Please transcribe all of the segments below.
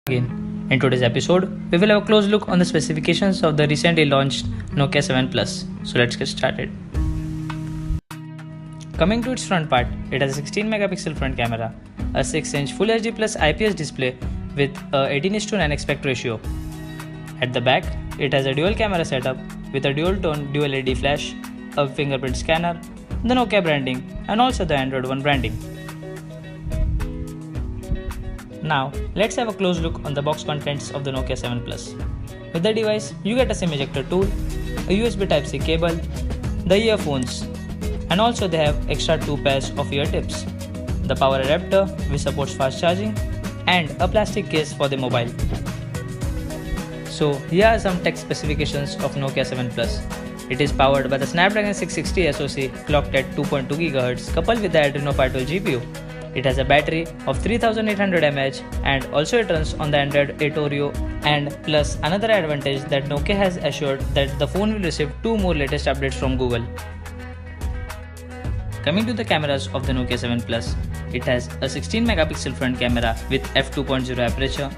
Again. In today's episode, we will have a close look on the specifications of the recently launched Nokia 7 Plus. So let's get started. Coming to its front part, it has a 16 megapixel front camera, a 6-inch Full HD Plus IPS display with a 18:9 aspect ratio. At the back, it has a dual camera setup with a dual tone dual LED flash, a fingerprint scanner, the Nokia branding, and also the Android One branding. Now, let's have a close look on the box contents of the Nokia 7 Plus. With the device, you get a SIM ejector tool, a USB Type-C cable, the earphones, and also they have extra 2 pairs of ear tips, the power adapter which supports fast charging, and a plastic case for the mobile. So, here are some tech specifications of Nokia 7 Plus. It is powered by the Snapdragon 660 SoC clocked at 2.2 GHz coupled with the Adreno 512 GPU. It has a battery of 3800 mAh and also it runs on the Android 8 Oreo, and plus another advantage that Nokia has assured that the phone will receive 2 more latest updates from Google. Coming to the cameras of the Nokia 7 Plus, it has a 16 megapixel front camera with f2.0 aperture.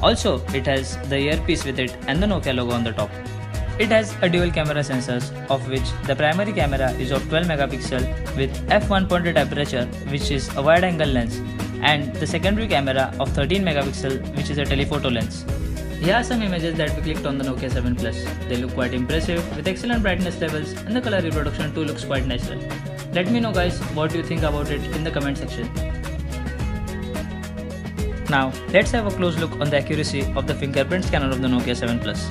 Also, it has the earpiece with it and the Nokia logo on the top. It has a dual camera sensors, of which the primary camera is of 12 megapixel with f1.8 aperture, which is a wide angle lens, and the secondary camera of 13 megapixel, which is a telephoto lens. Here are some images that we clicked on the Nokia 7 Plus. They look quite impressive with excellent brightness levels, and the color reproduction too looks quite natural. Let me know guys what you think about it in the comment section. Now let's have a close look on the accuracy of the fingerprint scanner of the Nokia 7 Plus.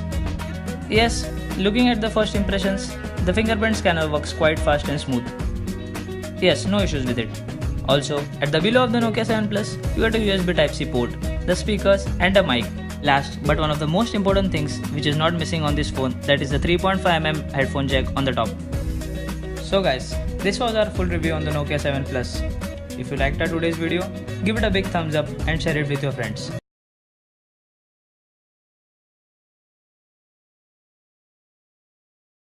Yes, looking at the first impressions, the fingerprint scanner works quite fast and smooth. Yes, no issues with it. Also, at the below of the Nokia 7 Plus, you get a USB Type-C port, the speakers and a mic. Last but one of the most important things which is not missing on this phone, that is the 3.5mm headphone jack on the top. So guys, this was our full review on the Nokia 7 Plus. If you liked our today's video, give it a big thumbs up and share it with your friends.